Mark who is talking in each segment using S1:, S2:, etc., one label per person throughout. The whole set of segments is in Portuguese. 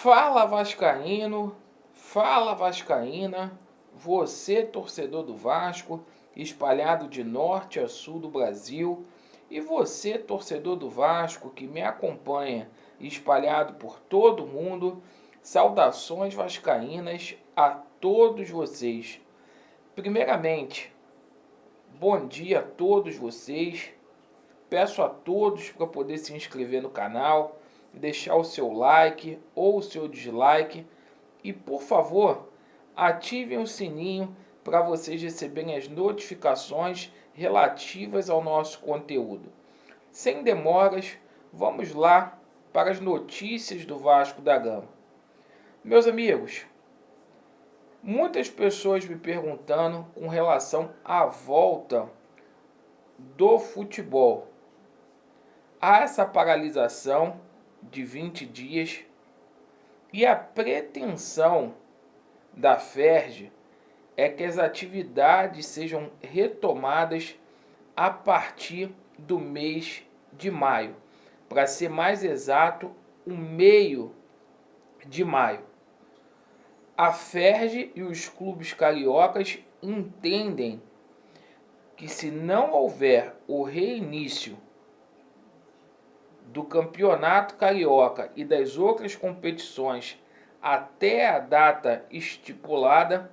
S1: Fala Vascaíno, fala Vascaína, você torcedor do Vasco, espalhado de norte a sul do Brasil, e você torcedor do Vasco que me acompanha, espalhado por todo o mundo, saudações vascaínas a todos vocês. Primeiramente, bom dia a todos vocês. Peço a todos para poder se inscrever no canal, deixar o seu like ou o seu dislike e, por favor, ativem o sininho para vocês receberem as notificações relativas ao nosso conteúdo. Sem demoras, vamos lá para as notícias do Vasco da Gama. Meus amigos, muitas pessoas me perguntando com relação à volta do futebol. Há essa paralisação de 20 dias e a pretensão da FERJ é que as atividades sejam retomadas a partir do mês de maio. Para ser mais exato, o meio de maio. A FERJ e os clubes cariocas entendem que se não houver o reinício do Campeonato Carioca e das outras competições até a data estipulada,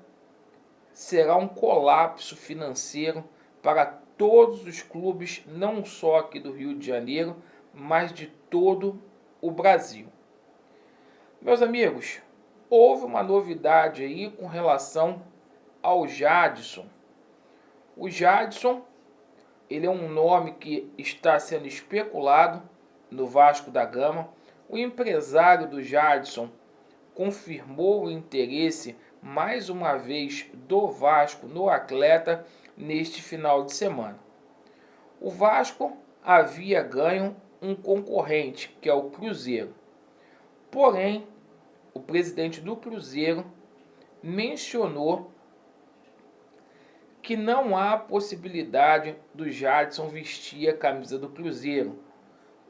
S1: será um colapso financeiro para todos os clubes, não só aqui do Rio de Janeiro, mas de todo o Brasil. Meus amigos, houve uma novidade aí com relação ao Jadson. O Jadson, ele é um nome que está sendo especulado no Vasco da Gama. O empresário do Jadson confirmou o interesse mais uma vez do Vasco no atleta neste final de semana. O Vasco havia ganho um concorrente, que é o Cruzeiro. Porém, o presidente do Cruzeiro mencionou que não há possibilidade do Jadson vestir a camisa do Cruzeiro,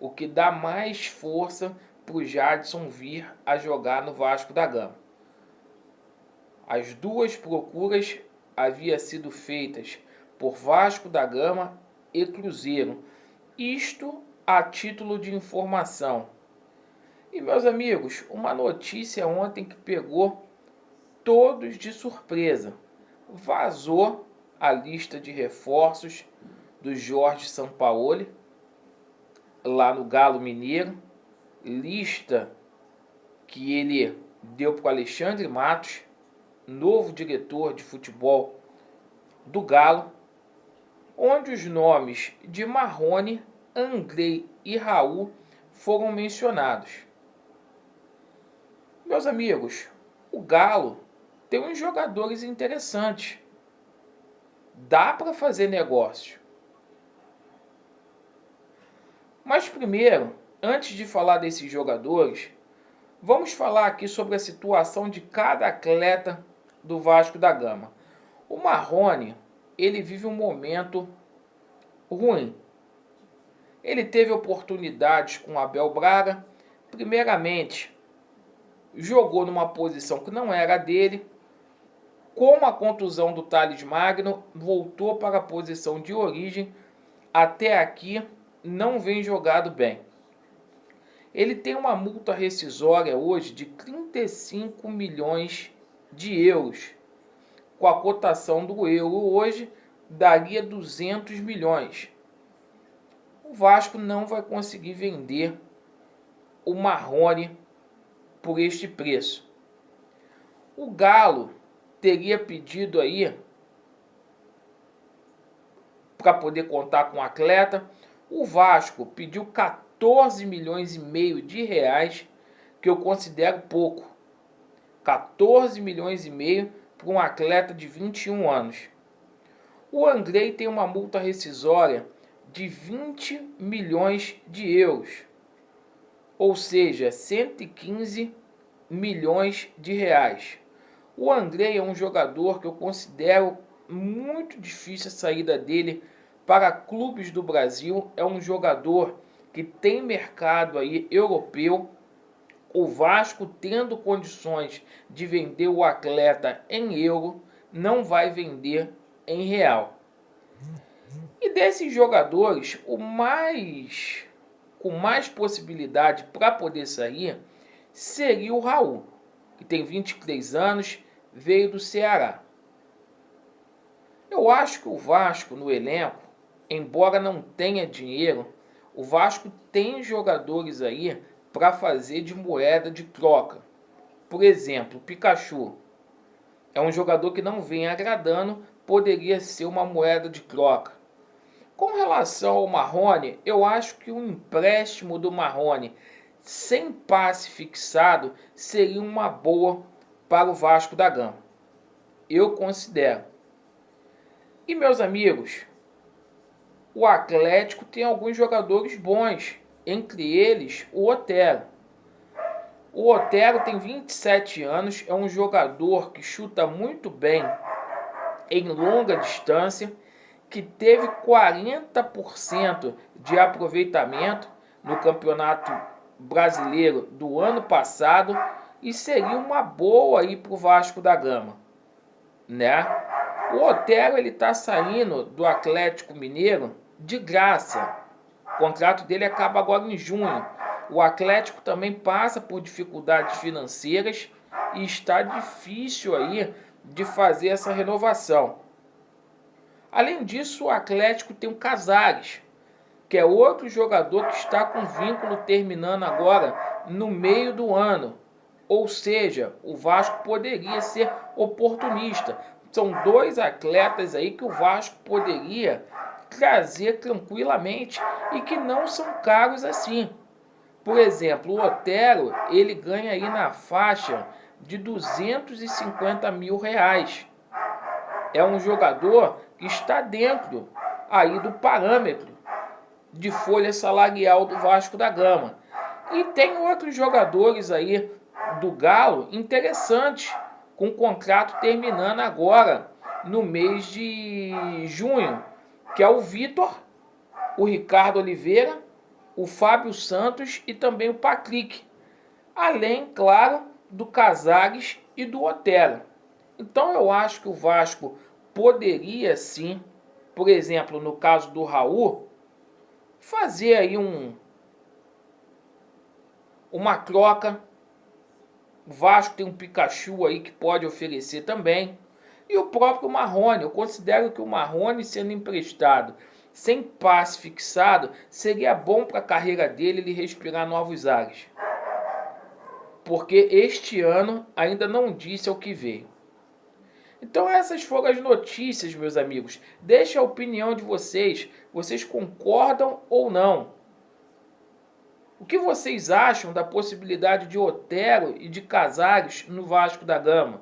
S1: o que dá mais força para o Jadson vir a jogar no Vasco da Gama. As duas procuras haviam sido feitas por Vasco da Gama e Cruzeiro, isto a título de informação. E, meus amigos, uma notícia ontem que pegou todos de surpresa. Vazou a lista de reforços do Jorge Sampaoli, lá no Galo Mineiro, lista que ele deu para o Alexandre Matos, novo diretor de futebol do Galo, onde os nomes de Marrone, Andrei e Raul foram mencionados. Meus amigos, o Galo tem uns jogadores interessantes. Dá para fazer negócio. Mas primeiro, antes de falar desses jogadores, vamos falar aqui sobre a situação de cada atleta do Vasco da Gama. O Marrone, ele vive um momento ruim. Ele teve oportunidades com o Abel Braga. Primeiramente, jogou numa posição que não era dele. Com a contusão do Thales Magno, voltou para a posição de origem. Até aqui, não vem jogado bem. Ele tem uma multa rescisória hoje de 35 milhões de euros. Com a cotação do euro hoje, daria 200 milhões. O Vasco não vai conseguir vender o Marrone por este preço. O Galo teria pedido aí, para poder contar com o atleta, o Vasco pediu 14 milhões e meio de reais, que eu considero pouco. 14 milhões e meio para um atleta de 21 anos. O Andrei tem uma multa rescisória de 20 milhões de euros, ou seja, 115 milhões de reais. O Andrei é um jogador que eu considero muito difícil a saída dele para clubes do Brasil. É um jogador que tem mercado aí europeu, o Vasco, tendo condições de vender o atleta em euro, não vai vender em real. E desses jogadores, com mais possibilidade para poder sair seria o Raul, que tem 23 anos, veio do Ceará. Eu acho que o Vasco no elenco, embora não tenha dinheiro, o Vasco tem jogadores aí para fazer de moeda de troca. Por exemplo, o Pikachu é um jogador que não vem agradando, poderia ser uma moeda de troca. Com relação ao Marrone, eu acho que o empréstimo do Marrone sem passe fixado seria uma boa para o Vasco da Gama. Eu considero. E meus amigos, o Atlético tem alguns jogadores bons, entre eles o Otero. O Otero tem 27 anos, é um jogador que chuta muito bem em longa distância, que teve 40% de aproveitamento no Campeonato Brasileiro do ano passado e seria uma boa aí para o Vasco da Gama, né? O Otero ele está saindo do Atlético Mineiro de graça. O contrato dele acaba agora em junho. O Atlético também passa por dificuldades financeiras e está difícil aí de fazer essa renovação. Além disso, o Atlético tem o Casares, que é outro jogador que está com vínculo terminando agora no meio do ano. Ou seja, o Vasco poderia ser oportunista. São dois atletas aí que o Vasco poderia trazer tranquilamente e que não são caros assim. Por exemplo, o Otero, ele ganha aí na faixa de R$250 mil. É um jogador que está dentro aí do parâmetro de folha salarial do Vasco da Gama. E tem outros jogadores aí do Galo interessantes, com contrato terminando agora no mês de junho, que é o Vitor, o Ricardo Oliveira, o Fábio Santos e também o Patrick. Além, claro, do Casares e do Otero. Então eu acho que o Vasco poderia sim, por exemplo, no caso do Raul, fazer aí uma troca. O Vasco tem um Pikachu aí que pode oferecer também. E o próprio Marrone. Eu considero que o Marrone sendo emprestado sem passe fixado seria bom para a carreira dele ele respirar novos ares. Porque este ano ainda não disse ao que veio. Então essas foram as notícias, meus amigos. Deixe a opinião de vocês. Vocês concordam ou não? O que vocês acham da possibilidade de Otero e de Casares no Vasco da Gama?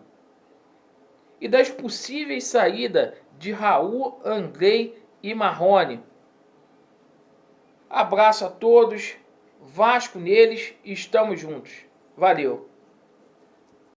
S1: E das possíveis saídas de Raul, Andrei e Marrone? Abraço a todos. Vasco neles e estamos juntos. Valeu!